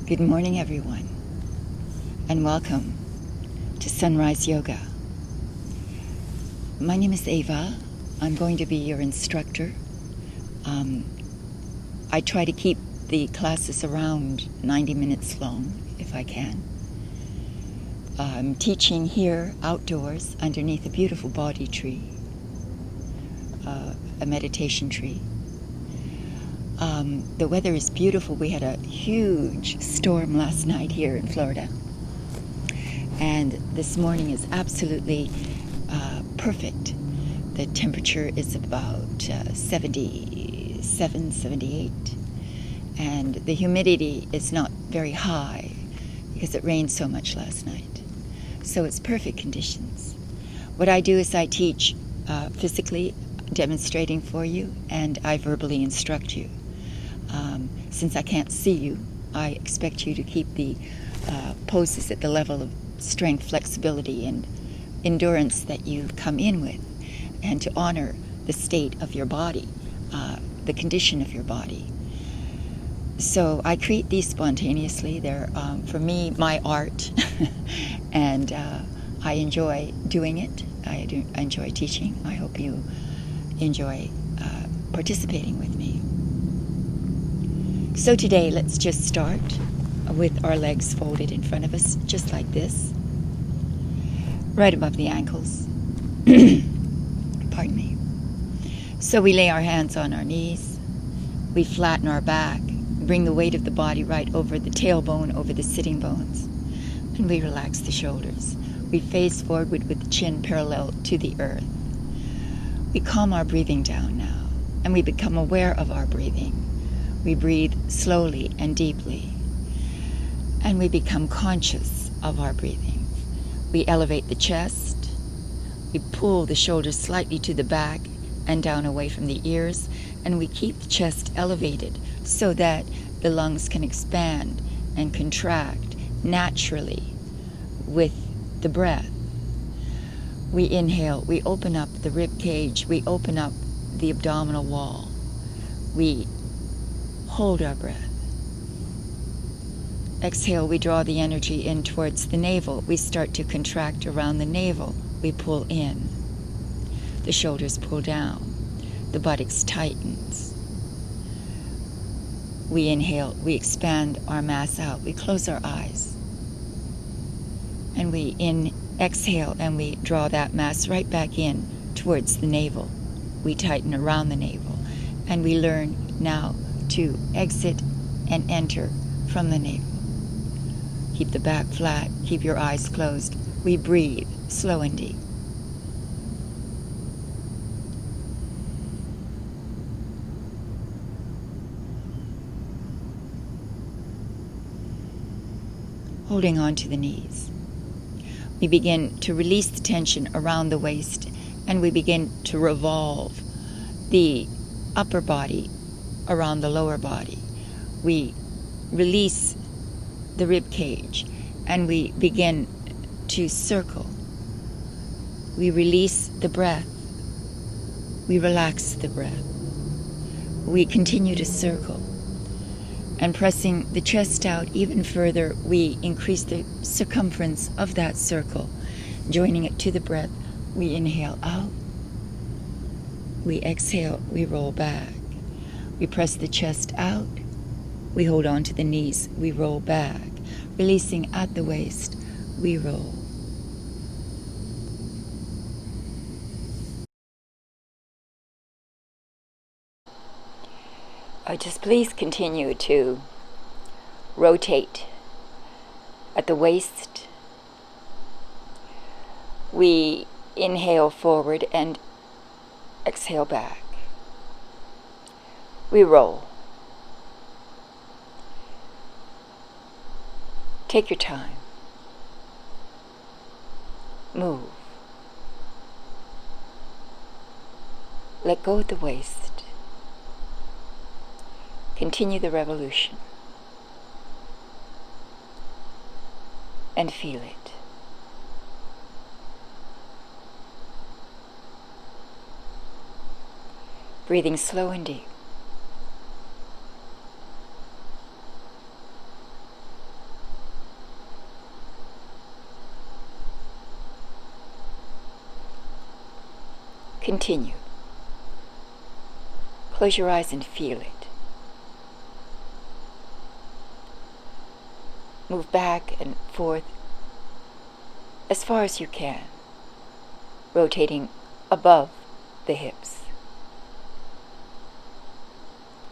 Good morning, everyone, and welcome to Sunrise Yoga. My name is Ava. I'm going to be your instructor. I try to keep the classes around 90 minutes long, if I can. I'm teaching here outdoors underneath a beautiful Bodhi tree, a meditation tree. The weather is beautiful. We had a huge storm last night here in Florida. And this morning is absolutely perfect. The temperature is about 77, 78. And the humidity is not very high because it rained so much last night. So it's perfect conditions. What I do is I teach physically, demonstrating for you, and I verbally instruct you. Since I can't see you, I expect you to keep the poses at the level of strength, flexibility, and endurance that you come in with, and to honor the state of your body, the condition of your body. So I create these spontaneously. They're, for me, my art, and I enjoy doing it. I enjoy teaching. I hope you enjoy participating with me. So today, let's just start with our legs folded in front of us, just like this, right above the ankles. Pardon me. So we lay our hands on our knees, we flatten our back, bring the weight of the body right over the tailbone, over the sitting bones, and we relax the shoulders. We face forward with the chin parallel to the earth. We calm our breathing down now, and we become aware of our breathing. We breathe slowly and deeply, and we become conscious of our breathing. We elevate the chest, we pull the shoulders slightly to the back and down away from the ears, and we keep the chest elevated so that the lungs can expand and contract naturally with the breath. We inhale, we open up the rib cage, we open up the abdominal wall. We hold our breath. Exhale, we draw the energy in towards the navel. We start to contract around the navel. We pull in. The shoulders pull down. The buttocks tightens. We inhale, we expand our mass out. We close our eyes. And we exhale, and we draw that mass right back in towards the navel. We tighten around the navel. And we learn now to exit and enter from the navel. Keep the back flat, keep your eyes closed. We breathe slow and deep. Holding on to the knees. We begin to release the tension around the waist, and we begin to revolve the upper body around the lower body. We release the rib cage, and we begin to circle. We release the breath. We relax the breath. We continue to circle. And pressing the chest out even further, we increase the circumference of that circle. Joining it to the breath, we inhale out. We exhale, we roll back. We press the chest out. We hold on to the knees. We roll back. Releasing at the waist, we roll. Just please continue to rotate at the waist. We inhale forward and exhale back. We roll. Take your time. Move. Let go of the waist. Continue the revolution. And feel it. Breathing slow and deep. Continue. Close your eyes and feel it. Move back and forth as far as you can, rotating above the hips.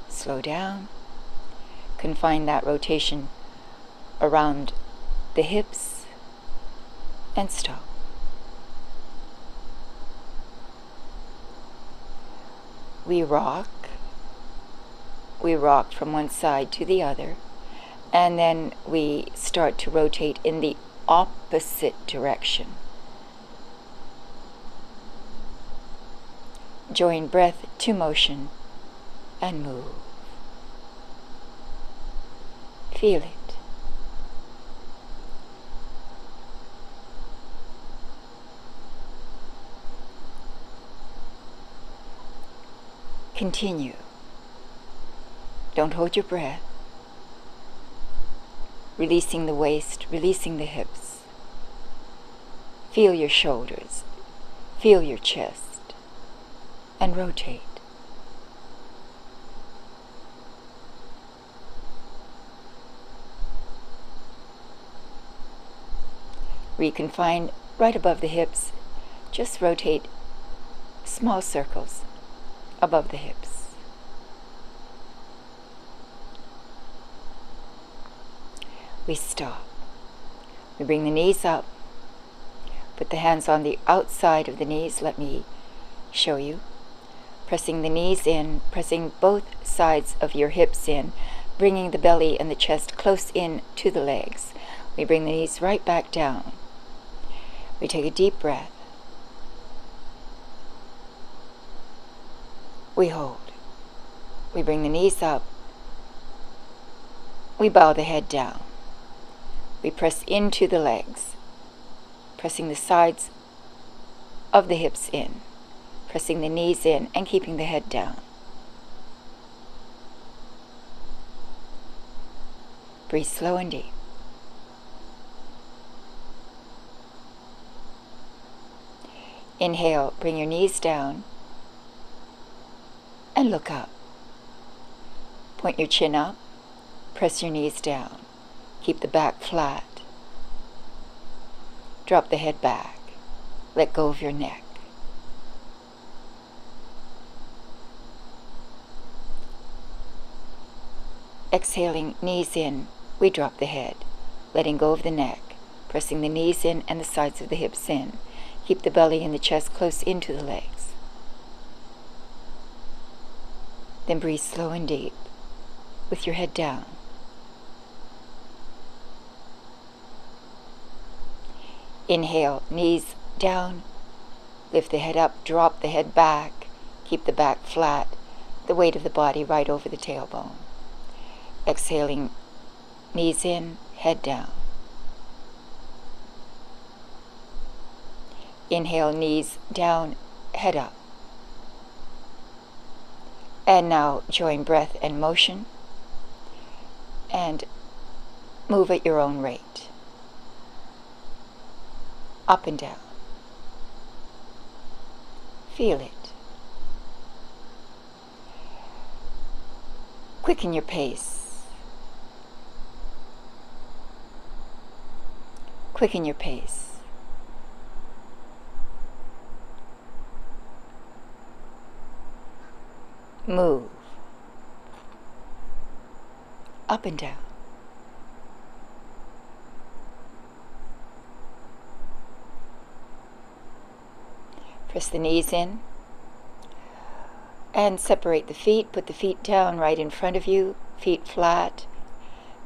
Slow down. Confine that rotation around the hips and stop. We rock from one side to the other, and then we start to rotate in the opposite direction. Join breath to motion and move. Feel it. Continue. Don't hold your breath. Releasing the waist, releasing the hips. Feel your shoulders. Feel your chest. And rotate. Reconfine right above the hips. Just rotate small circles above the hips. We stop. We bring the knees up. Put the hands on the outside of the knees. Let me show you. Pressing the knees in, pressing both sides of your hips in, bringing the belly and the chest close in to the legs. We bring the knees right back down. We take a deep breath. We hold. We bring the knees up. We bow the head down. We press into the legs, pressing the sides of the hips in, pressing the knees in and keeping the head down. Breathe slow and deep. Inhale, bring your knees down and look up. Point your chin up, press your knees down. Keep the back flat. Drop the head back. Let go of your neck. Exhaling, knees in, we drop the head, letting go of the neck, pressing the knees in and the sides of the hips in. Keep the belly and the chest close into the legs. Then breathe slow and deep with your head down. Inhale, knees down, lift the head up, drop the head back, keep the back flat, the weight of the body right over the tailbone. Exhaling, knees in, head down. Inhale, knees down, head up. And now join breath and motion and move at your own rate. Up and down. Feel it. Quicken your pace. Quicken your pace. Move. Up and down. Press the knees in and separate the feet. Put the feet down right in front of you, feet flat,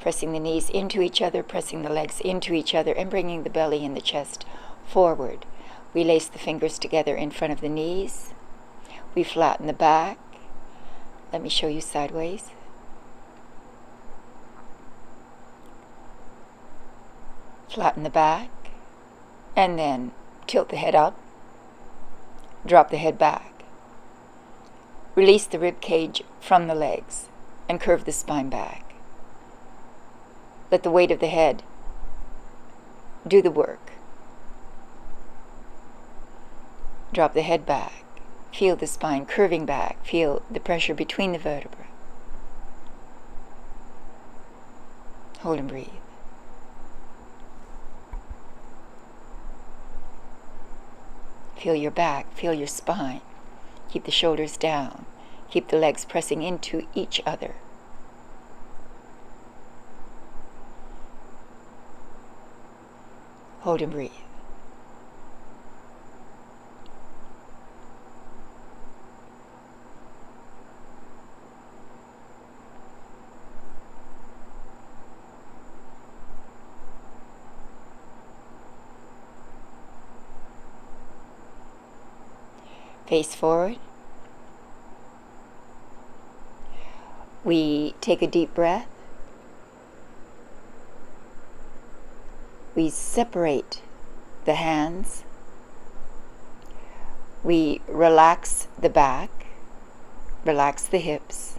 pressing the knees into each other, pressing the legs into each other, and bringing the belly and the chest forward. We lace the fingers together in front of the knees. We flatten the back. Let me show you sideways. Flatten the back, and then tilt the head up. Drop the head back. Release the rib cage from the legs and curve the spine back. Let the weight of the head do the work. Drop the head back. Feel the spine curving back. Feel the pressure between the vertebrae. Hold and breathe. Feel your back. Feel your spine. Keep the shoulders down. Keep the legs pressing into each other. Hold and breathe. Face forward. We take a deep breath. We separate the hands. We relax the back, relax the hips.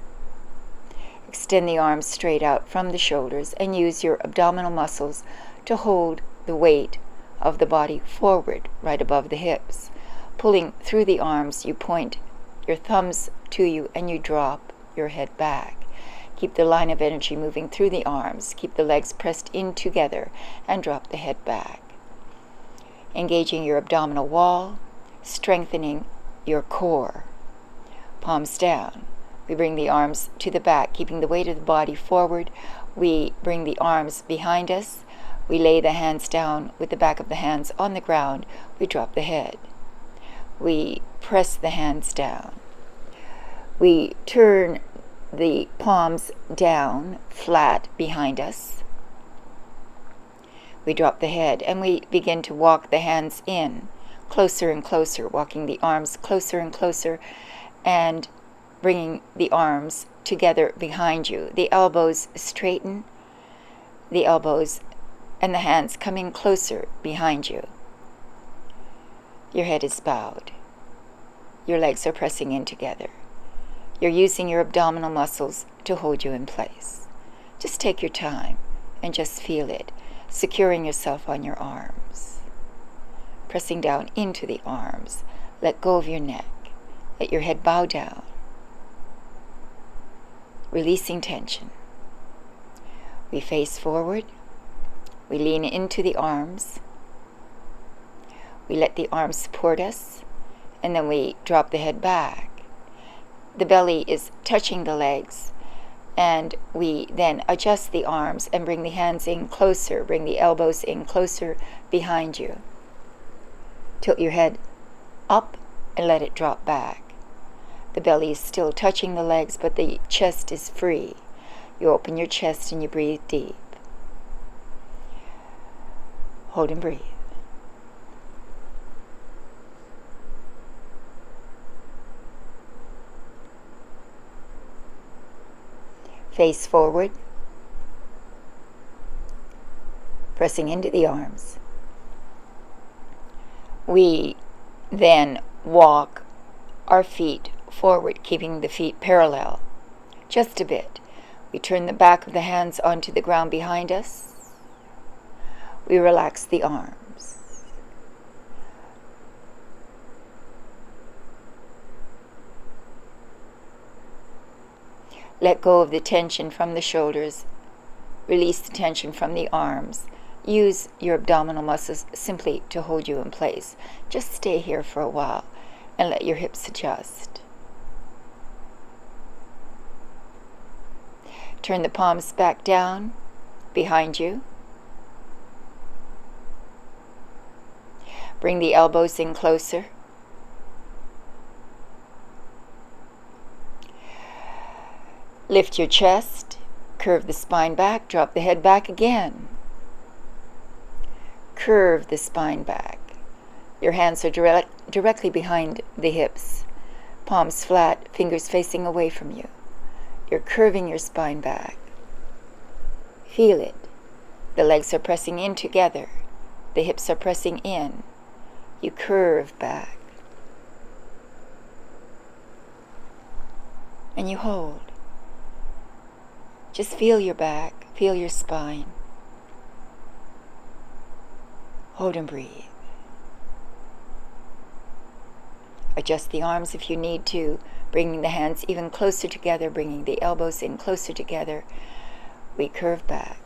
Extend the arms straight out from the shoulders and use your abdominal muscles to hold the weight of the body forward, right above the hips. Pulling through the arms, you point your thumbs to you and you drop your head back. Keep the line of energy moving through the arms. Keep the legs pressed in together and drop the head back. Engaging your abdominal wall, strengthening your core. Palms down. We bring the arms to the back, keeping the weight of the body forward. We bring the arms behind us. We lay the hands down with the back of the hands on the ground. We drop the head. We press the hands down. We turn the palms down, flat behind us. We drop the head and we begin to walk the hands in, closer and closer, walking the arms closer and closer and bringing the arms together behind you. The elbows straighten, the elbows and the hands coming closer behind you. Your head is bowed. Your legs are pressing in together. You're using your abdominal muscles to hold you in place. Just take your time and just feel it, securing yourself on your arms. Pressing down into the arms. Let go of your neck. Let your head bow down. Releasing tension. We face forward. We lean into the arms. We let the arms support us, and then we drop the head back. The belly is touching the legs, and we then adjust the arms and bring the hands in closer, bring the elbows in closer behind you. Tilt your head up and let it drop back. The belly is still touching the legs, but the chest is free. You open your chest and you breathe deep. Hold and breathe. Face forward, pressing into the arms. We then walk our feet forward, keeping the feet parallel, just a bit. We turn the back of the hands onto the ground behind us. We relax the arms. Let go of the tension from the shoulders. Release the tension from the arms. Use your abdominal muscles simply to hold you in place. Just stay here for a while and let your hips adjust. Turn the palms back down behind you. Bring the elbows in closer. Lift your chest, curve the spine back, drop the head back again. Curve the spine back. Your hands are directly behind the hips, palms flat, fingers facing away from you. You're curving your spine back. Feel it. The legs are pressing in together. The hips are pressing in. You curve back. And you hold. Just feel your back, feel your spine. Hold and breathe. Adjust the arms if you need to, bringing the hands even closer together, bringing the elbows in closer together. We curve back.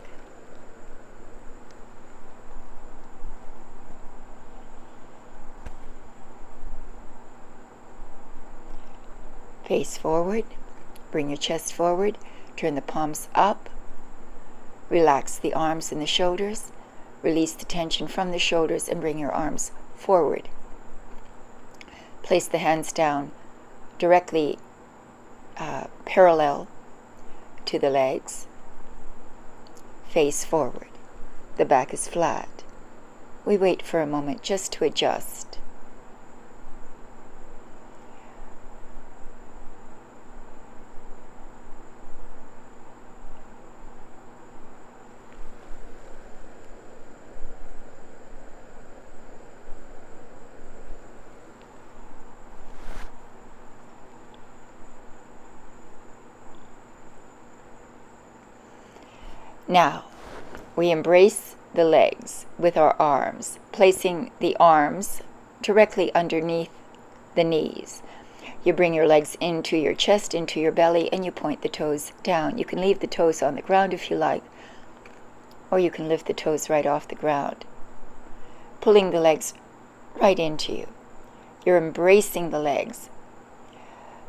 Face forward, bring your chest forward, turn the palms up, relax the arms and the shoulders, release the tension from the shoulders and bring your arms forward. Place the hands down directly parallel to the legs. Face forward. The back is flat. We wait for a moment just to adjust. Now, we embrace the legs with our arms, placing the arms directly underneath the knees. You bring your legs into your chest, into your belly, and you point the toes down. You can leave the toes on the ground if you like, or you can lift the toes right off the ground, pulling the legs right into you. You're embracing the legs.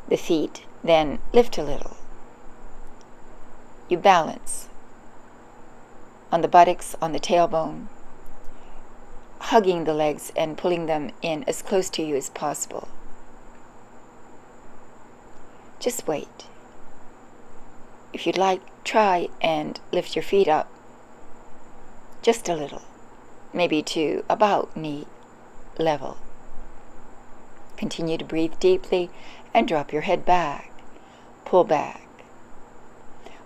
The feet then lift a little. You balance on the buttocks, on the tailbone, hugging the legs and pulling them in as close to you as possible. Just wait. If you'd like, try and lift your feet up just a little, maybe to about knee level. Continue to breathe deeply and drop your head back. Pull back.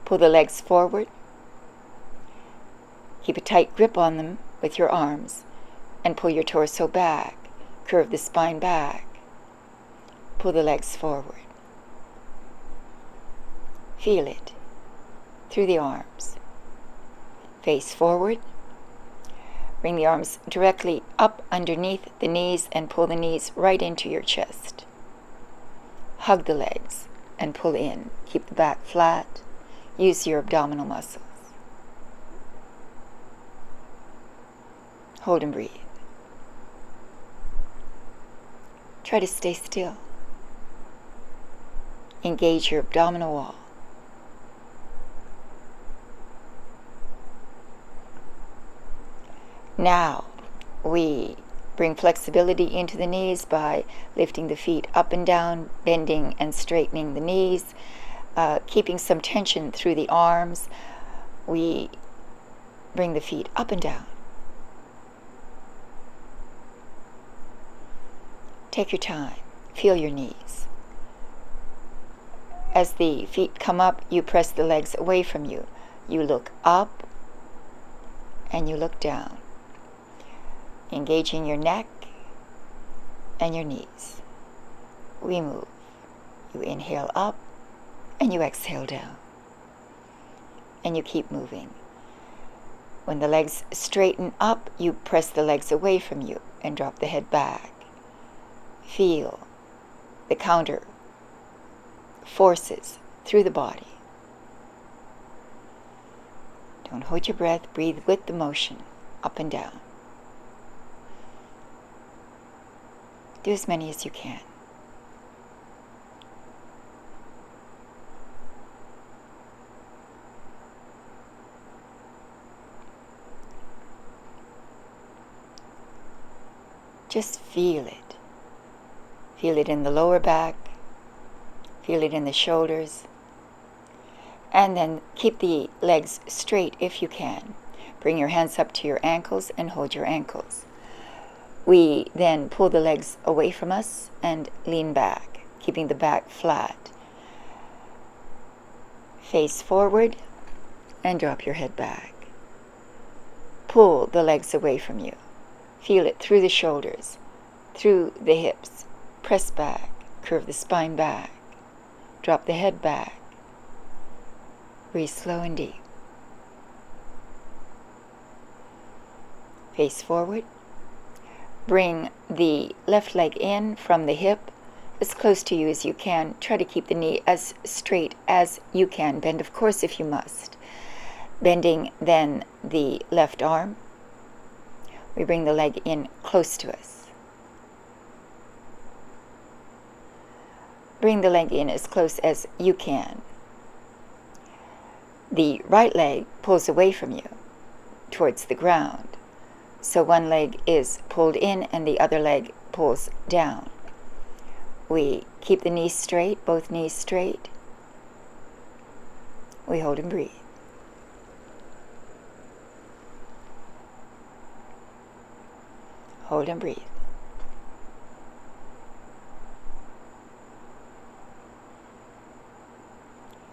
Pull the legs forward. Keep a tight grip on them with your arms and pull your torso back. Curve the spine back. Pull the legs forward. Feel it through the arms. Face forward. Bring the arms directly up underneath the knees and pull the knees right into your chest. Hug the legs and pull in. Keep the back flat. Use your abdominal muscles. Hold and breathe. Try to stay still. Engage your abdominal wall. Now, we bring flexibility into the knees by lifting the feet up and down, bending and straightening the knees, keeping some tension through the arms. We bring the feet up and down. Take your time. Feel your knees. As the feet come up, you press the legs away from you. You look up and you look down, engaging your neck and your knees. We move. You inhale up and you exhale down. And you keep moving. When the legs straighten up, you press the legs away from you and drop the head back. Feel the counter forces through the body. Don't hold your breath. Breathe with the motion, up and down. Do as many as you can. Just feel it. Feel it in the lower back. Feel it in the shoulders. And then keep the legs straight if you can. Bring your hands up to your ankles and hold your ankles. We then pull the legs away from us and lean back, keeping the back flat. Face forward and drop your head back. Pull the legs away from you. Feel it through the shoulders, through the hips. Press back, curve the spine back, drop the head back. Breathe slow and deep. Face forward. Bring the left leg in from the hip, as close to you as you can. Try to keep the knee as straight as you can. Bend, of course, if you must. Bending then the left arm. We bring the leg in close to us. Bring the leg in as close as you can. The right leg pulls away from you towards the ground. So one leg is pulled in and the other leg pulls down. We keep the knees straight, both knees straight. We hold and breathe. Hold and breathe.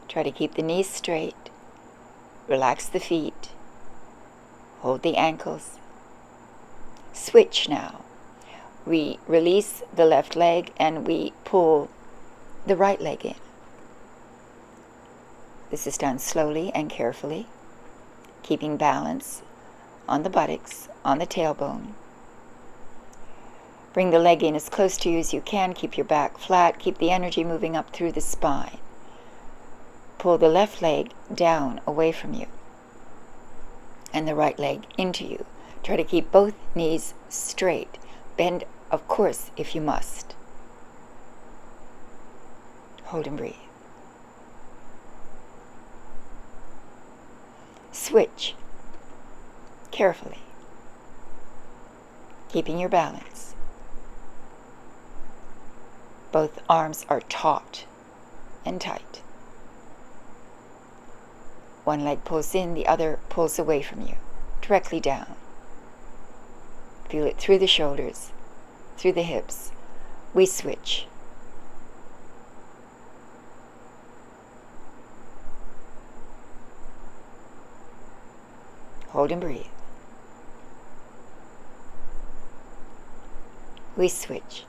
Try to keep the knees straight. Relax the feet. Hold the ankles. Switch now. We release the left leg and we pull the right leg in. This is done slowly and carefully, keeping balance on the buttocks, on the tailbone. Bring the leg in as close to you as you can. Keep your back flat. Keep the energy moving up through the spine. Pull the left leg down away from you and the right leg into you. Try to keep both knees straight. Bend, of course, if you must. Hold and breathe. Switch carefully, keeping your balance. Both arms are taut and tight. One leg pulls in, the other pulls away from you, directly down. Feel it through the shoulders, through the hips. We switch. Hold and breathe. We switch.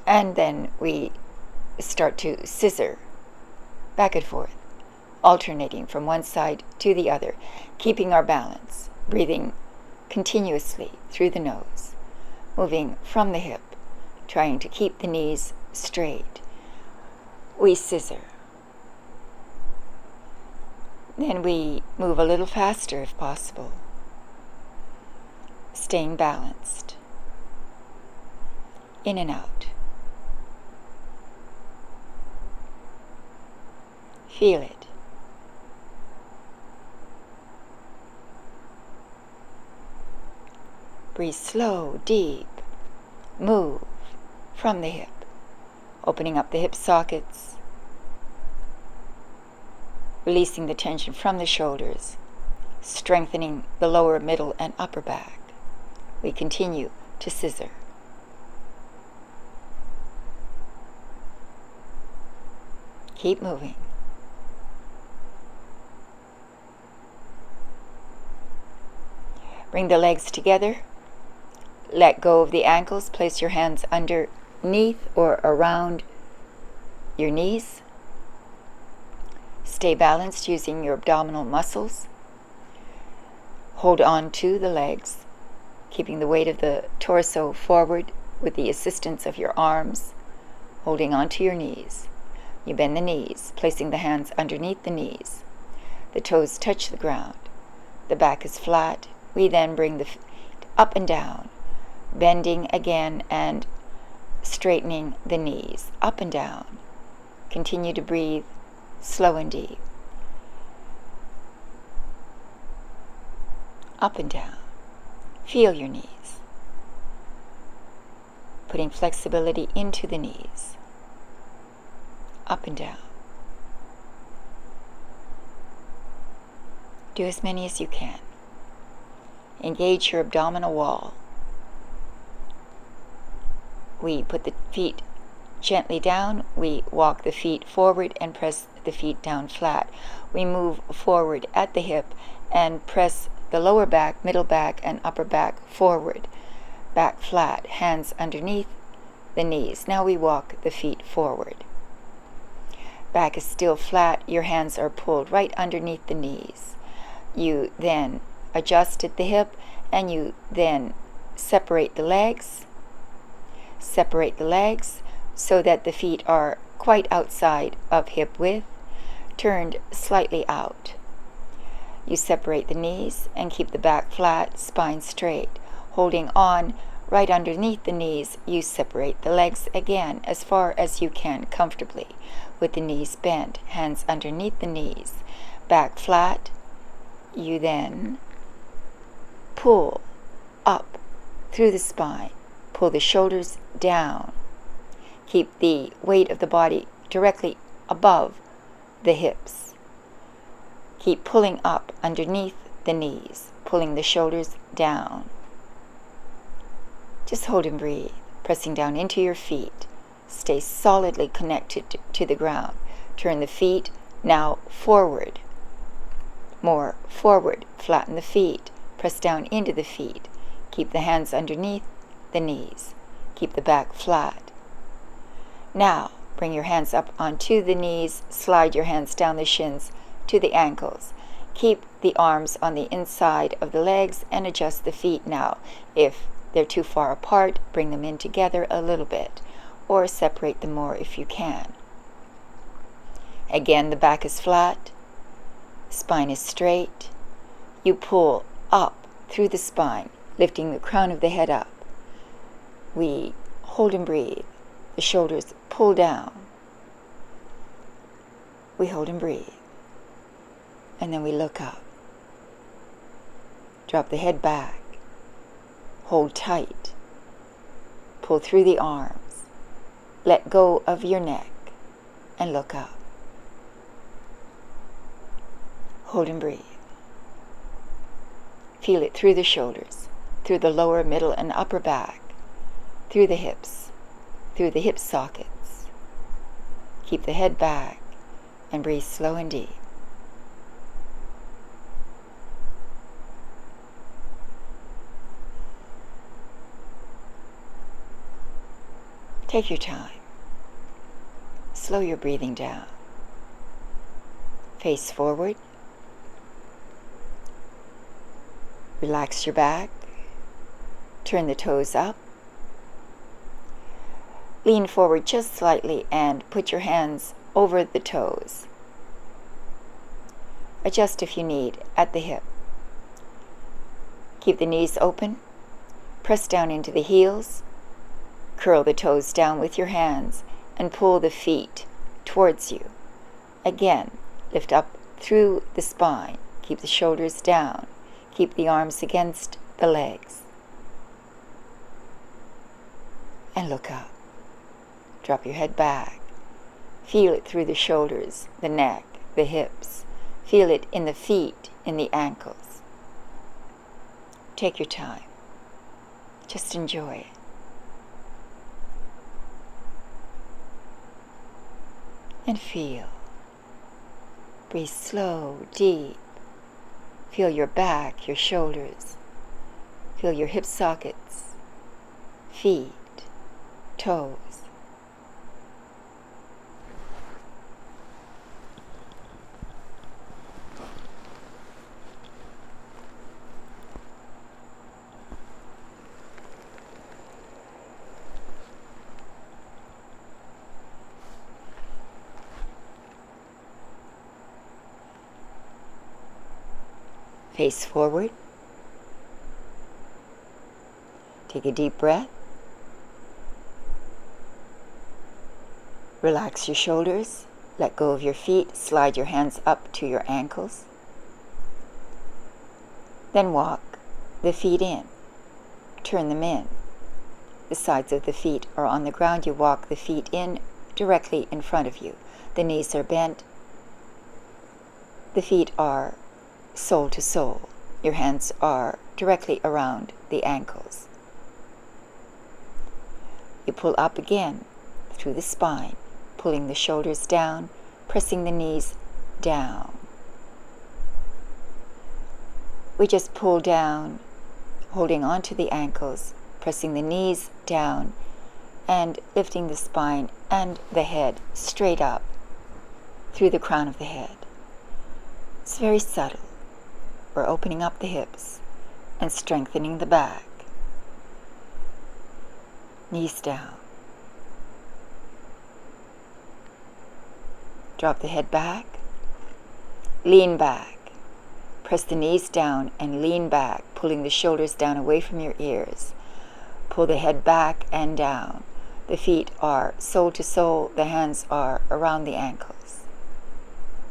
And then we start to scissor back and forth, alternating from one side to the other, keeping our balance, breathing continuously through the nose, moving from the hip, trying to keep the knees straight. We scissor. Then we move a little faster if possible, staying balanced. In and out. Feel it. Breathe slow, deep. Move from the hip, opening up the hip sockets, releasing the tension from the shoulders, strengthening the lower, middle, and upper back. We continue to scissor. Keep moving. Bring the legs together. Let go of the ankles. Place your hands underneath or around your knees. Stay balanced using your abdominal muscles. Hold on to the legs, keeping the weight of the torso forward with the assistance of your arms, holding on to your knees. You bend the knees, placing the hands underneath the knees. The toes touch the ground. The back is flat. We then bring the feet up and down, bending again and straightening the knees, up and down. Continue to breathe slow and deep. Up and down. Feel your knees. Putting flexibility into the knees. Up and down. Do as many as you can. Engage your abdominal wall. We put the feet gently down. We walk the feet forward and press the feet down flat. We move forward at the hip and press the lower back, middle back, and upper back forward. Back flat, hands underneath the knees. Now we walk the feet forward. Back is still flat. Your hands are pulled right underneath the knees. You then adjust at the hip and you then separate the legs. Separate the legs so that the feet are quite outside of hip width, turned slightly out. You separate the knees and keep the back flat, spine straight. Holding on right underneath the knees, you separate the legs again as far as you can comfortably, with the knees bent, hands underneath the knees, back flat. You then pull up through the spine, pull the shoulders down. Keep the weight of the body directly above the hips. Keep pulling up underneath the knees, pulling the shoulders down. Just hold and breathe, pressing down into your feet. Stay solidly connected to the ground. Turn the feet now forward. More forward. Flatten the feet. Press down into the feet. Keep the hands underneath the knees. Keep the back flat. Now, bring your hands up onto the knees. Slide your hands down the shins to the ankles. Keep the arms on the inside of the legs and adjust the feet now. If they're too far apart, bring them in together a little bit, or separate them more if you can. Again, the back is flat, spine is straight. You pull up through the spine, lifting the crown of the head up. We hold and breathe. The shoulders pull down. We hold and breathe. And then we look up. Drop the head back. Hold tight. Pull through the arms. Let go of your neck and look up. Hold and breathe. Feel it through the shoulders, through the lower, middle, and upper back, through the hips, through the hip sockets. Keep the head back and breathe slow and deep. Take your time. Slow your breathing down. Face forward. Relax your back. Turn the toes up. Lean forward just slightly and put your hands over the toes. Adjust if you need at the hip. Keep the knees open. Press down into the heels. Curl the toes down with your hands and pull the feet towards you. Again, lift up through the spine. Keep the shoulders down. Keep the arms against the legs. And look up. Drop your head back. Feel it through the shoulders, the neck, the hips. Feel it in the feet, in the ankles. Take your time. Just enjoy it. And feel. Breathe slow, deep. Feel your back, your shoulders. Feel your hip sockets, feet, toes. Face forward. Take a deep breath. Relax your shoulders. Let go of your feet. Slide your hands up to your ankles. Then walk the feet in. Turn them in. The sides of the feet are on the ground. You walk the feet in directly in front of you. The knees are bent. The feet are sole to sole. Your hands are directly around the ankles. You pull up again through the spine, pulling the shoulders down, pressing the knees down. We just pull down, holding onto the ankles, pressing the knees down, and lifting the spine and the head straight up through the crown of the head. It's very subtle. We're opening up the hips and strengthening the back. Knees down. Drop the head back. Lean back. Press the knees down and lean back, pulling the shoulders down away from your ears. Pull the head back and down. The feet are sole to sole. The hands are around the ankles.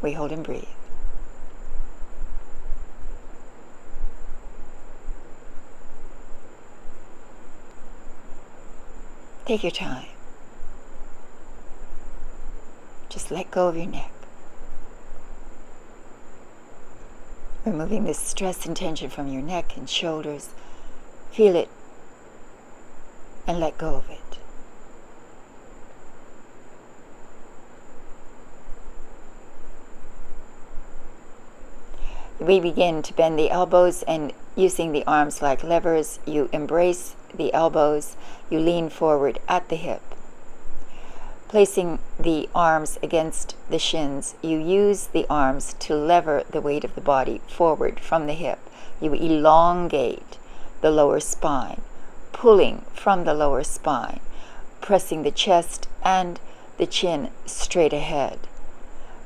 We hold and breathe. Take your time. Just let go of your neck. Removing the stress and tension from your neck and shoulders. Feel it and let go of it. We begin to bend the elbows, and using the arms like levers, you embrace the elbows, you lean forward at the hip. Placing the arms against the shins, you use the arms to lever the weight of the body forward from the hip. You elongate the lower spine, pulling from the lower spine, pressing the chest and the chin straight ahead,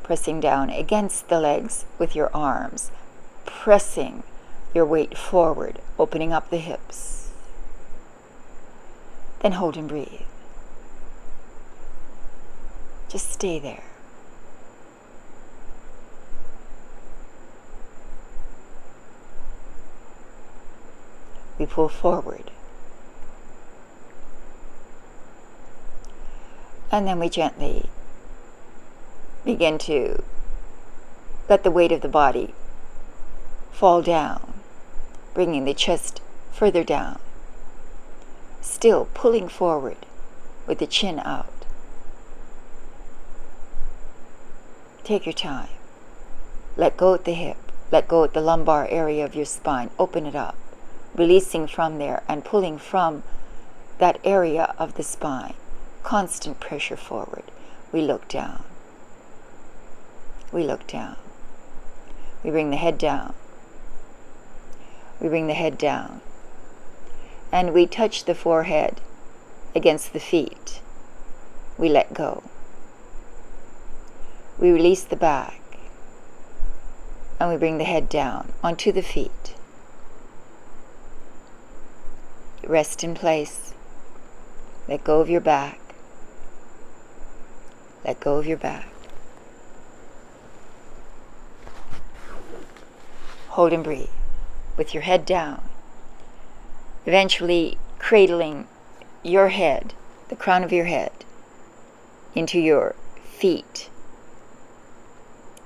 pressing down against the legs with your arms, pressing your weight forward, opening up the hips. Then hold and breathe. Just stay there. We pull forward. And then we gently begin to let the weight of the body fall down, bringing the chest further down. Still pulling forward with the chin out. Take your time. Let go at the hip. Let go at the lumbar area of your spine. Open it up. Releasing from there and pulling from that area of the spine. Constant pressure forward. We look down. We look down. We bring the head down. We bring the head down. And we touch the forehead against the feet. We let go. We release the back. And we bring the head down onto the feet. Rest in place. Let go of your back. Let go of your back. Hold and breathe with your head down. Eventually cradling your head, the crown of your head, into your feet.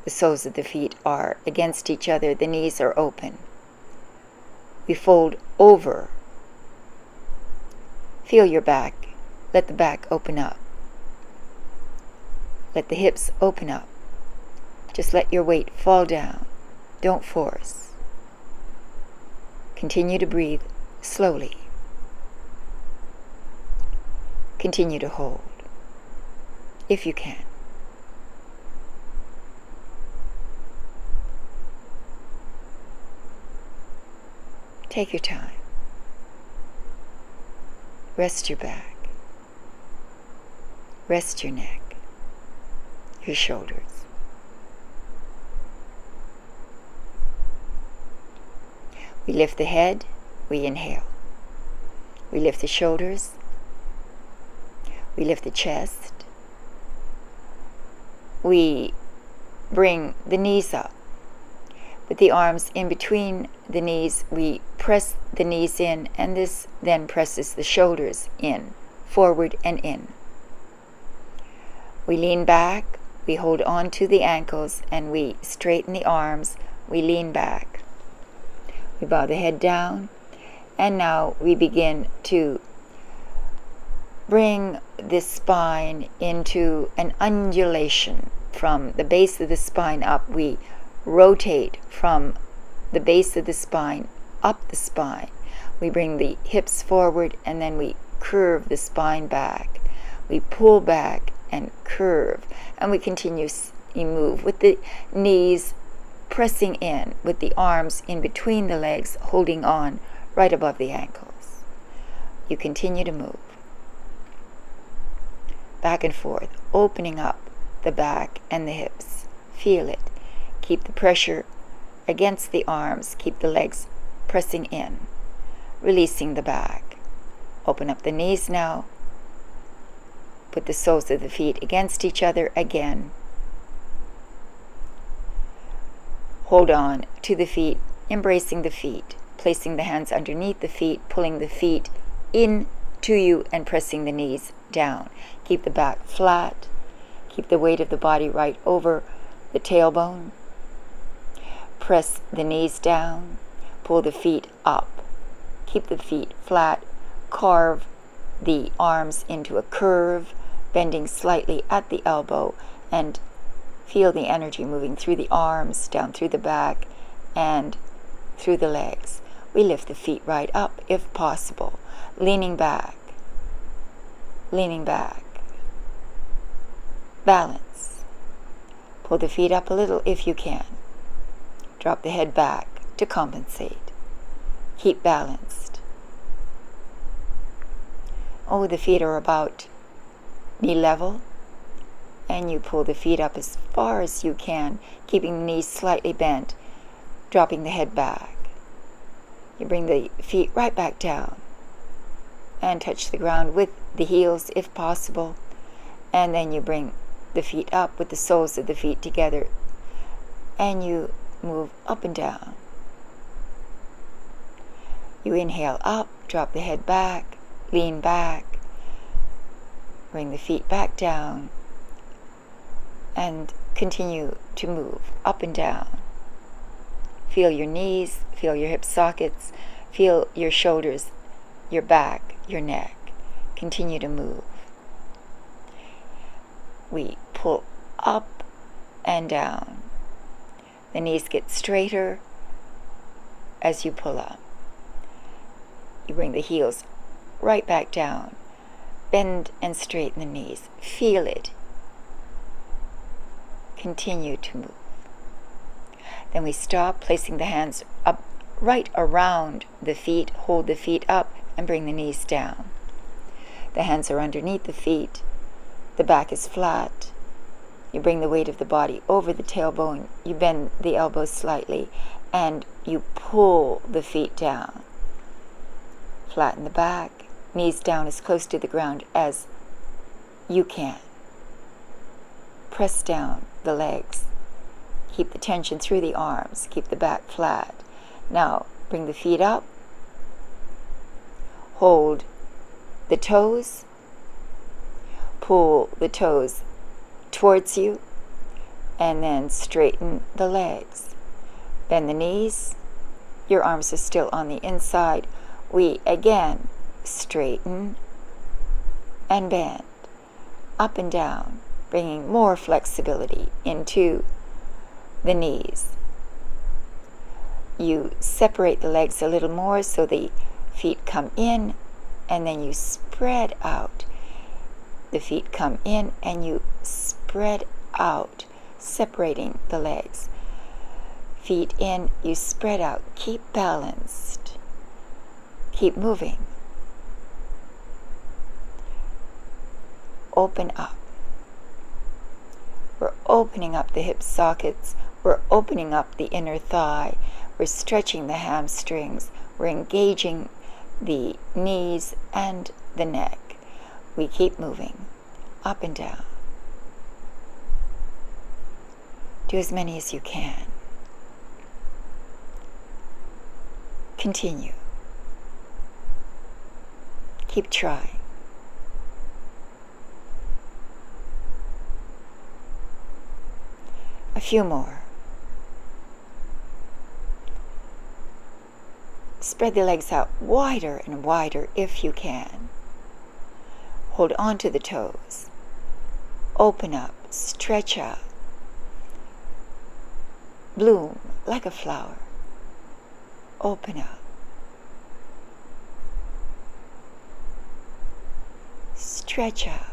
The soles of the feet are against each other. The knees are open. We fold over. Feel your back. Let the back open up. Let the hips open up. Just let your weight fall down. Don't force. Continue to breathe slowly. Continue to hold, if you can. Take your time. Rest your back. Rest your neck, your shoulders. We lift the head, we inhale. We lift the shoulders. We lift the chest. We bring the knees up. With the arms in between the knees, we press the knees in, and this then presses the shoulders in, forward and in. We lean back, we hold on to the ankles, and we straighten the arms. We lean back. We bow the head down, and now we begin to bring the spine into an undulation. From the base of the spine up, we rotate from the base of the spine up the spine. We bring the hips forward, and then we curve the spine back. We pull back and curve, and we continuously move with the knees pressing in, with the arms in between the legs, holding on right above the ankles. You continue to move. back and forth, opening up the back and the hips. Feel it. Keep the pressure against the arms. Keep the legs pressing in, releasing the back. Open up the knees now. Put the soles of the feet against each other again. Hold on to the feet, embracing the feet, placing the hands underneath the feet, pulling the feet in to you and pressing the knees down. Keep the back flat. Keep the weight of the body right over the tailbone. Press the knees down. Pull the feet up. Keep the feet flat. Carve the arms into a curve, bending slightly at the elbow, and feel the energy moving through the arms, down through the back, and through the legs. We lift the feet right up if possible, leaning back. Leaning back. Balance. Pull the feet up a little if you can. Drop the head back to compensate. Keep balanced. Oh, the feet are about knee level, and you pull the feet up as far as you can, keeping the knees slightly bent, dropping the head back. You bring the feet right back down and touch the ground with the heels if possible, and then you bring the feet up with the soles of the feet together, and you move up and down. You inhale up, drop the head back, lean back, bring the feet back down, and continue to move up and down. Feel your knees, feel your hip sockets, feel your shoulders, your back, your neck. Continue to move. We pull up and down. The knees get straighter as you pull up. You bring the heels right back down. Bend and straighten the knees. Feel it. Continue to move. Then we stop, placing the hands up right around the feet. Hold the feet up and bring the knees down. The hands are underneath the feet. The back is flat. You bring the weight of the body over the tailbone. You bend the elbows slightly and you pull the feet down. Flatten the back. Knees down as close to the ground as you can. Press down the legs. Keep the tension through the arms. Keep the back flat. Now, bring the feet up. Hold the toes. Pull the toes towards you. And then straighten the legs. Bend the knees. Your arms are still on the inside. We again straighten and bend. Up and down. Bringing more flexibility into the knees. You separate the legs a little more so the feet come in, and then you spread out. The feet come in and you spread out, separating the legs. Feet in, you spread out. Keep balanced. Keep moving. Open up. We're opening up the hip sockets. We're opening up the inner thigh. We're stretching the hamstrings. We're engaging the knees and the neck. We keep moving up and down. Do as many as you can. Continue. Keep trying. A few more. Spread the legs out wider and wider if you can. Hold on to the toes. Open up, stretch out. Bloom like a flower. Open up. Stretch out.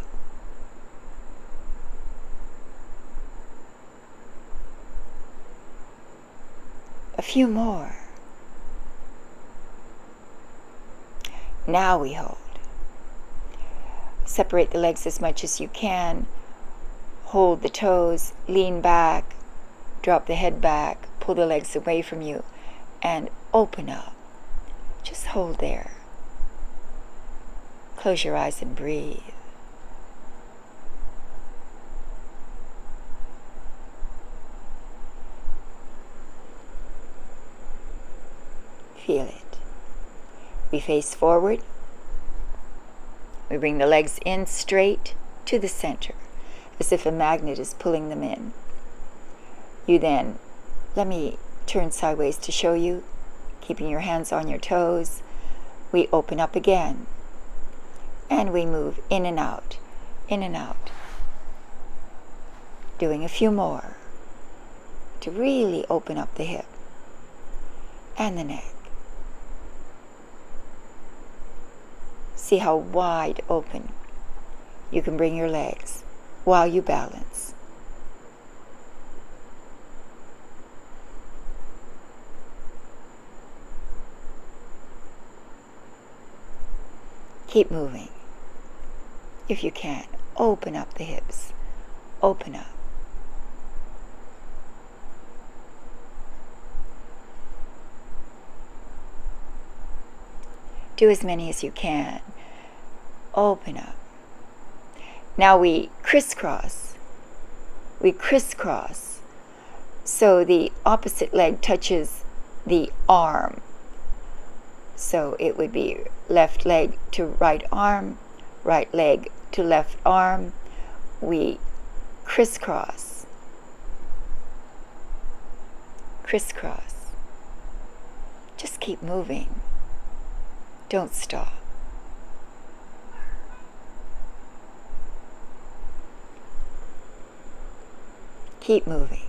A few more. Now we hold. Separate the legs as much as you can. Hold the toes, lean back, drop the head back, pull the legs away from you, and open up. Just hold there. Close your eyes and breathe. Feel it. We face forward. We bring the legs in straight to the center, as if a magnet is pulling them in. You then, let me turn sideways to show you, keeping your hands on your toes. We open up again, and we move in and out, in and out. Doing a few more to really open up the hip and the neck. See how wide open you can bring your legs while you balance. Keep moving. If you can, open up the hips. Open up. Do as many as you can. Open up. Now we crisscross. We crisscross. So the opposite leg touches the arm. So it would be left leg to right arm, right leg to left arm. We crisscross. Crisscross. Just keep moving. Don't stop. Keep moving.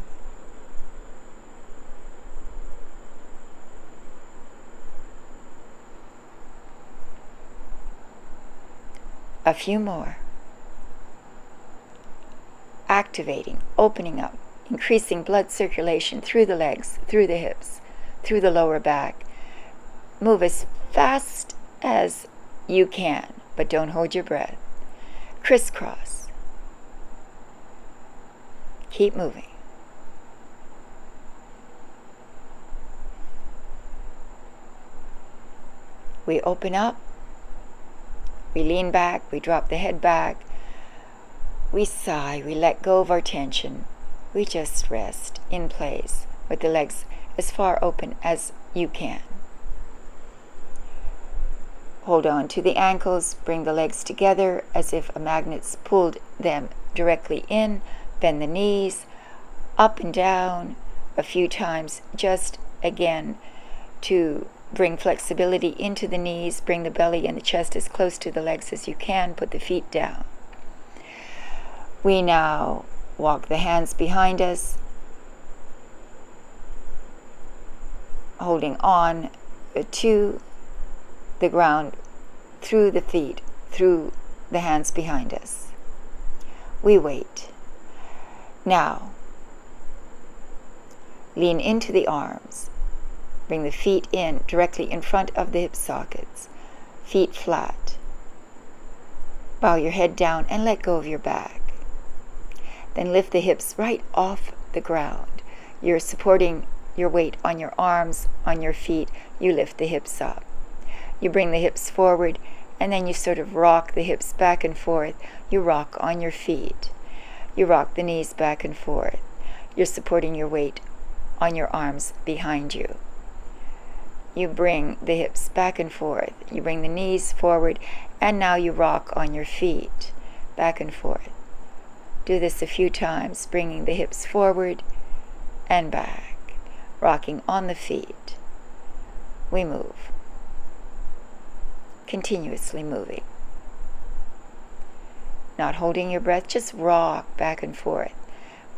A few more. Activating, opening up, increasing blood circulation through the legs, through the hips, through the lower back. Move as fast as you can, but don't hold your breath. Crisscross. Keep moving. We open up. We lean back, we drop the head back, we sigh, we let go of our tension. We just rest in place with the legs as far open as you can. Hold on to the ankles, bring the legs together as if a magnet's pulled them directly in. Bend the knees, up and down a few times, just again to bring flexibility into the knees, bring the belly and the chest as close to the legs as you can, put the feet down. We now walk the hands behind us, holding on to the ground through the feet, through the hands behind us. We wait. Now, lean into the arms. Bring the feet in directly in front of the hip sockets. Feet flat. Bow your head down and let go of your back. Then lift the hips right off the ground. You're supporting your weight on your arms, on your feet. You lift the hips up. You bring the hips forward, and then you sort of rock the hips back and forth. You rock on your feet. You rock the knees back and forth. You're supporting your weight on your arms behind you. You bring the hips back and forth. You bring the knees forward, and now you rock on your feet, back and forth. Do this a few times, bringing the hips forward and back, rocking on the feet. We move, continuously moving. Not holding your breath, just rock back and forth,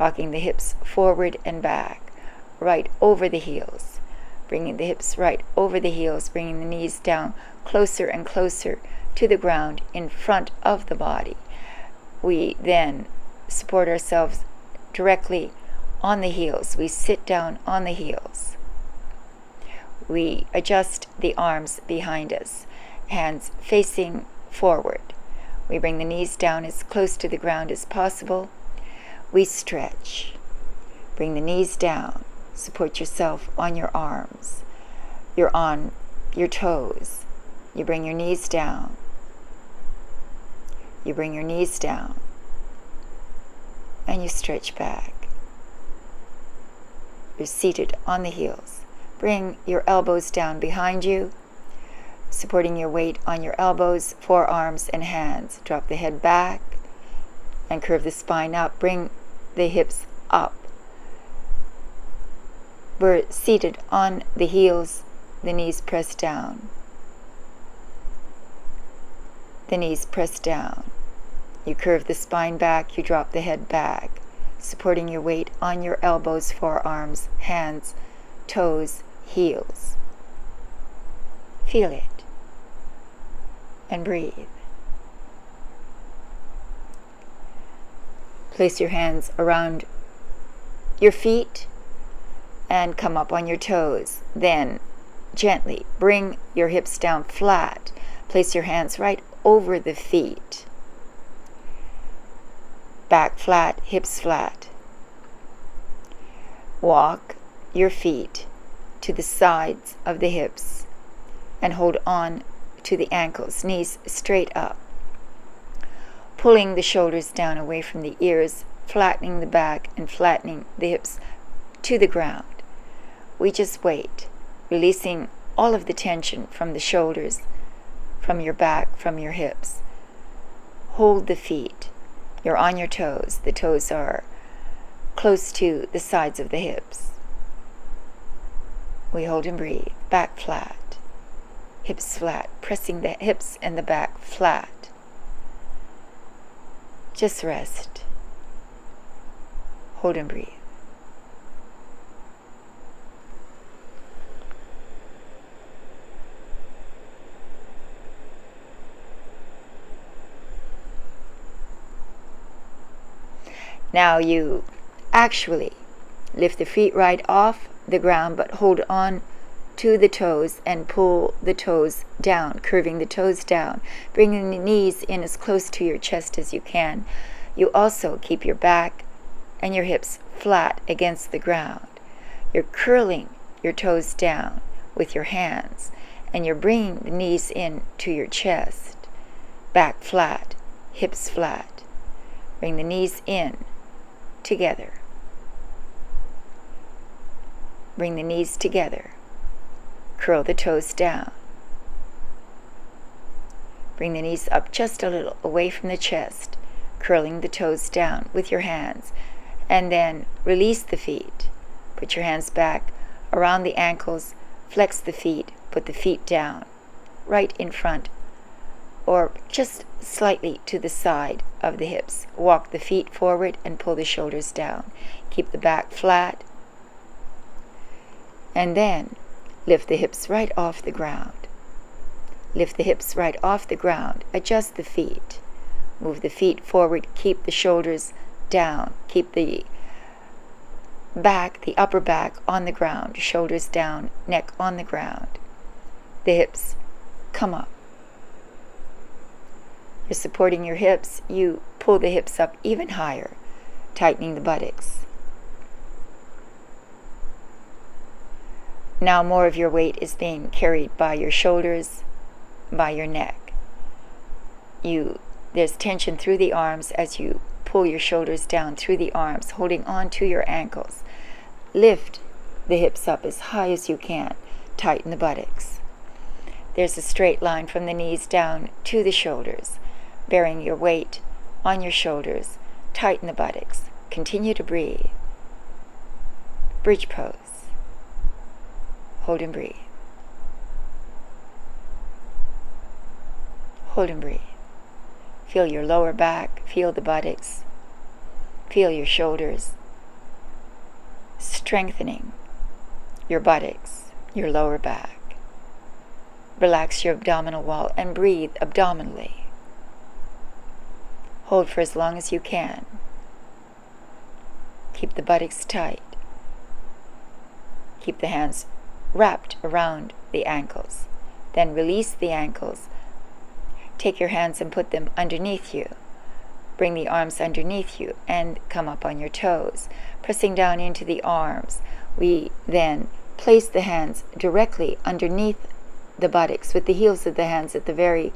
rocking the hips forward and back, right over the heels. Bringing the hips right over the heels, bringing the knees down closer and closer to the ground in front of the body. We then support ourselves directly on the heels. We sit down on the heels. We adjust the arms behind us, hands facing forward. We bring the knees down as close to the ground as possible. We stretch. Bring the knees down. Support yourself on your arms. You're on your toes. You bring your knees down. You bring your knees down. And you stretch back. You're seated on the heels. Bring your elbows down behind you, supporting your weight on your elbows, forearms, and hands. Drop the head back and curve the spine up. Bring the hips up. We're seated on the heels, the knees pressed down. The knees pressed down. You curve the spine back, you drop the head back, supporting your weight on your elbows, forearms, hands, toes, heels. Feel it. And breathe. Place your hands around your feet and come up on your toes. Then gently bring your hips down flat. Place your hands right over the feet. Back flat, hips flat. Walk your feet to the sides of the hips and hold on to the ankles, knees straight up. Pulling the shoulders down away from the ears, flattening the back and flattening the hips to the ground. We just wait, releasing all of the tension from the shoulders, from your back, from your hips. Hold the feet. You're on your toes. The toes are close to the sides of the hips. We hold and breathe. Back flat. Hips flat. Pressing the hips and the back flat. Just rest. Hold and breathe. Now you actually lift the feet right off the ground, but hold on to the toes and pull the toes down, curving the toes down, bringing the knees in as close to your chest as you can. You also keep your back and your hips flat against the ground. You're curling your toes down with your hands, and you're bringing the knees in to your chest. Back flat, hips flat. Bring the knees in together. Bring the knees together. Curl the toes down. Bring the knees up just a little away from the chest, curling the toes down with your hands, and then release the feet. Put your hands back around the ankles, flex the feet, put the feet down, right in front or just slightly to the side of the hips. Walk the feet forward and pull the shoulders down. Keep the back flat. And then lift the hips right off the ground. Lift the hips right off the ground. Adjust the feet. Move the feet forward. Keep the shoulders down. Keep the back, the upper back on the ground. Shoulders down, neck on the ground. The hips come up. You're supporting your hips. You pull the hips up even higher, tightening the buttocks. Now more of your weight is being carried by your shoulders, by your neck. There's tension through the arms as you pull your shoulders down through the arms, holding on to your ankles. Lift the hips up as high as you can. Tighten the buttocks. There's a straight line from the knees down to the shoulders, bearing your weight on your shoulders. Tighten the buttocks. Continue to breathe. Bridge pose. Hold and breathe. Hold and breathe. Feel your lower back. Feel the buttocks. Feel your shoulders. Strengthening your buttocks, your lower back. Relax your abdominal wall and breathe abdominally. Hold for as long as you can. Keep the buttocks tight. Keep the hands wrapped around the ankles. Then release the ankles. take your hands and put them underneath you. Bring the arms underneath you and come up on your toes. Pressing down into the arms, we then place the hands directly underneath the buttocks with the heels of the hands at the very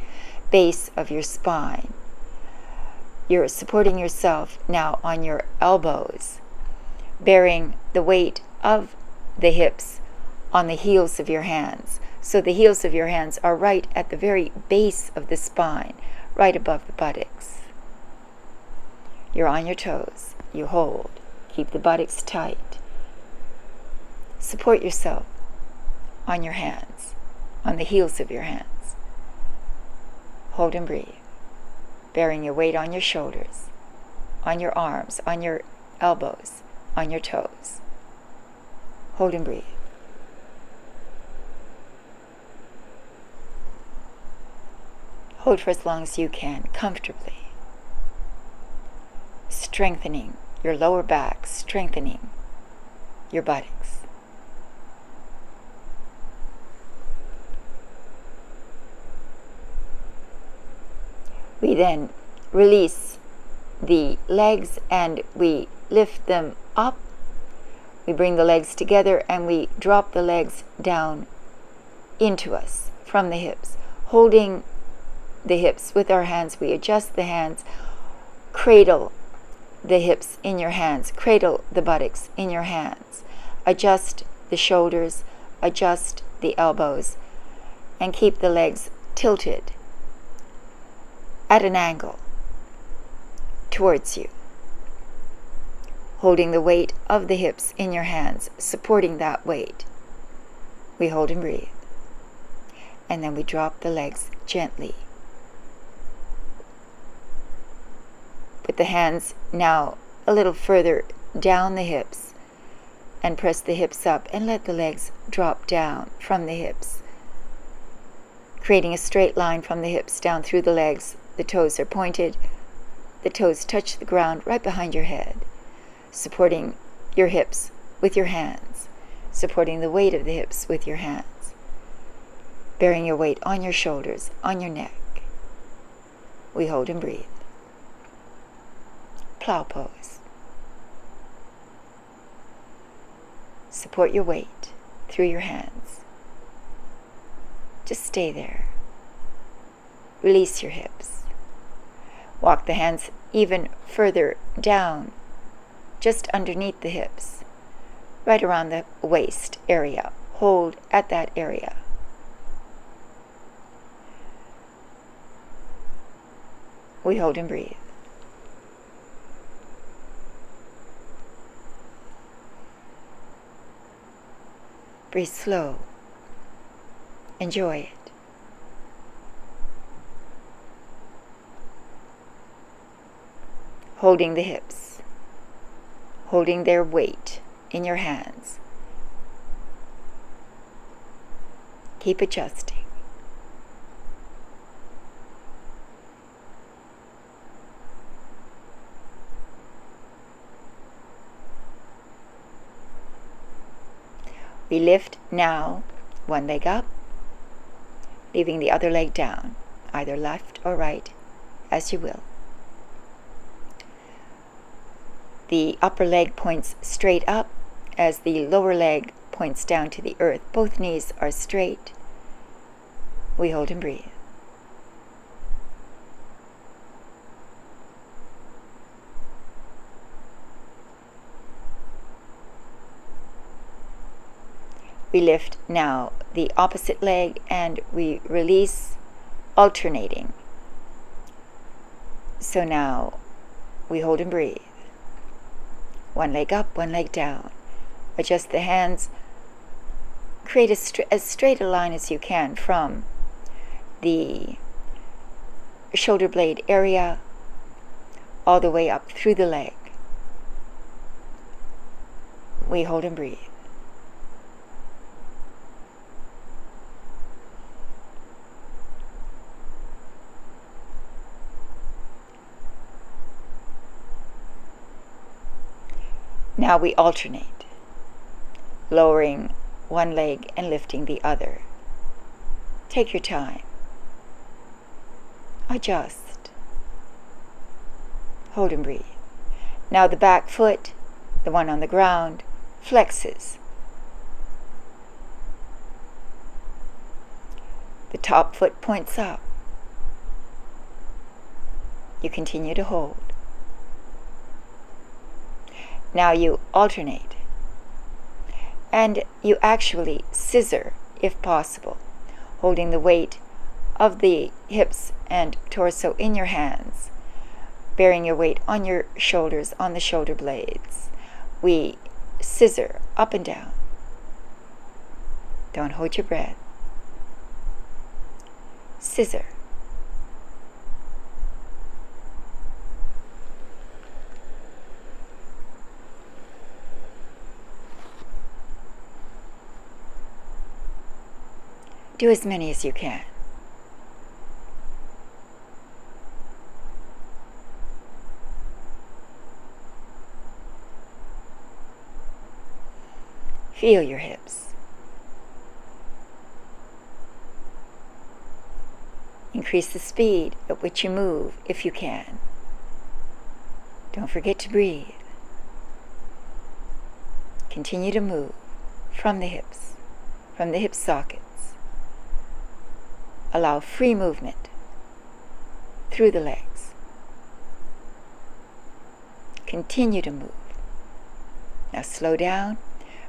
base of your spine. You're supporting yourself now on your elbows, bearing the weight of the hips on the heels of your hands. So the heels of your hands are right at the very base of the spine, right above the buttocks. You're on your toes. You hold. Keep the buttocks tight. Support yourself on your hands, on the heels of your hands. Hold and breathe, bearing your weight on your shoulders, on your arms, on your elbows, on your toes. Hold and breathe. Hold for as long as you can, comfortably. Strengthening your lower back, strengthening your buttocks. We then release the legs and we lift them up. We bring the legs together and we drop the legs down into us from the hips. Holding the hips with our hands, we adjust the hands, cradle the hips in your hands, cradle the buttocks in your hands, adjust the shoulders, adjust the elbows, and keep the legs tilted at an angle towards you, holding the weight of the hips in your hands, supporting that weight. We hold and breathe, and then we drop the legs gently. Put the hands now a little further down the hips and press the hips up and let the legs drop down from the hips, creating a straight line from the hips down through the legs. The toes are pointed. The toes touch the ground right behind your head, supporting your hips with your hands, supporting the weight of the hips with your hands, bearing your weight on your shoulders, on your neck. We hold and breathe. Plough pose. Support your weight through your hands. Just stay there. Release your hips. Walk the hands even further down, just underneath the hips, right around the waist area. Hold at that area. We hold and breathe. Breathe slow. Enjoy it. Holding the hips, holding their weight in your hands. Keep adjusting. We lift now one leg up, leaving the other leg down, either left or right, as you will. The upper leg points straight up as the lower leg points down to the earth. Both knees are straight. We hold and breathe. We lift now the opposite leg and we release, alternating. So now we hold and breathe. One leg up, one leg down. Adjust the hands. Create as straight a line as you can from the shoulder blade area all the way up through the leg. We hold and breathe. Now we alternate, lowering one leg and lifting the other. Take your time. Adjust. Hold and breathe. Now the back foot, the one on the ground, flexes. The top foot points up. You continue to hold. Now you alternate. And you actually scissor, if possible, holding the weight of the hips and torso in your hands, bearing your weight on your shoulders, on the shoulder blades. We scissor up and down. Don't hold your breath. Scissor. Do as many as you can. Feel your hips. Increase the speed at which you move if you can. Don't forget to breathe. Continue to move from the hips, from the hip sockets. Allow free movement through the legs. Continue to move. Now slow down.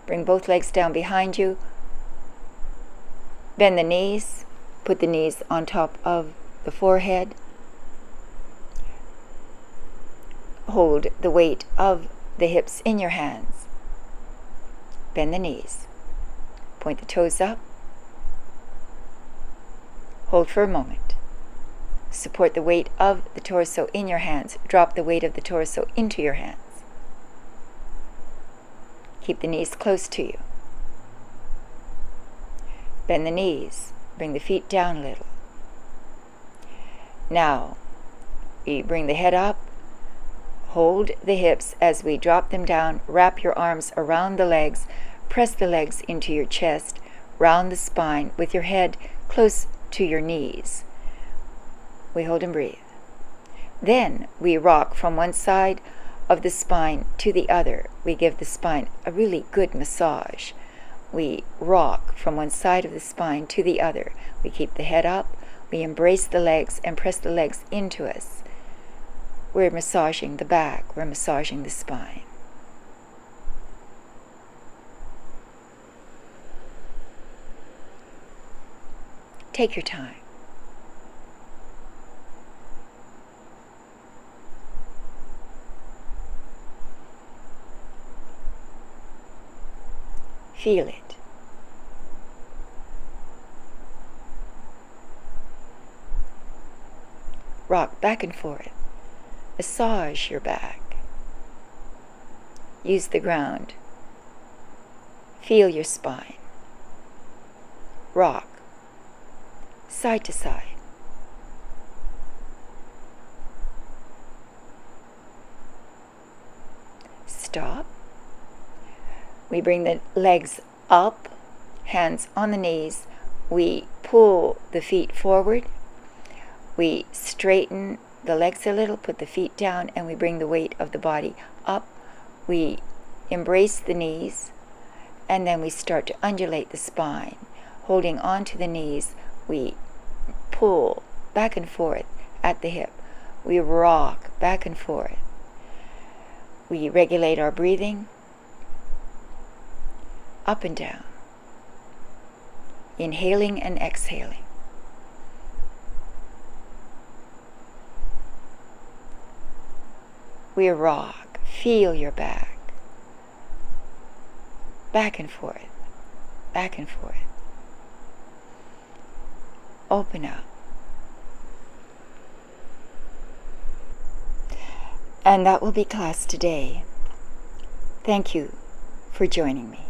Bring both legs down behind you. Bend the knees. Put the knees on top of the forehead. Hold the weight of the hips in your hands. Bend the knees. Point the toes up. Hold for a moment. Support the weight of the torso in your hands. Drop the weight of the torso into your hands. Keep the knees close to you. Bend the knees. Bring the feet down a little. Now, we bring the head up. Hold the hips as we drop them down. Wrap your arms around the legs. Press the legs into your chest. Round the spine with your head close to your knees. We hold and breathe. Then we rock from one side of the spine to the other. We give the spine a really good massage. We rock from one side of the spine to the other. We keep the head up. We embrace the legs and press the legs into us. We're massaging the back. We're massaging the spine. Take your time. Feel it. Rock back and forth. Massage your back. Use the ground. Feel your spine. Rock. Side to side. Stop. We bring the legs up, hands on the knees. We pull the feet forward. We straighten the legs a little, put the feet down, and we bring the weight of the body up. We embrace the knees, and then we start to undulate the spine. Holding on to the knees, we pull back and forth at the hip. We rock back and forth. We regulate our breathing up and down, inhaling and exhaling. We rock. Feel your back. Back and forth, back and forth. Open up. And that will be class today. Thank you for joining me.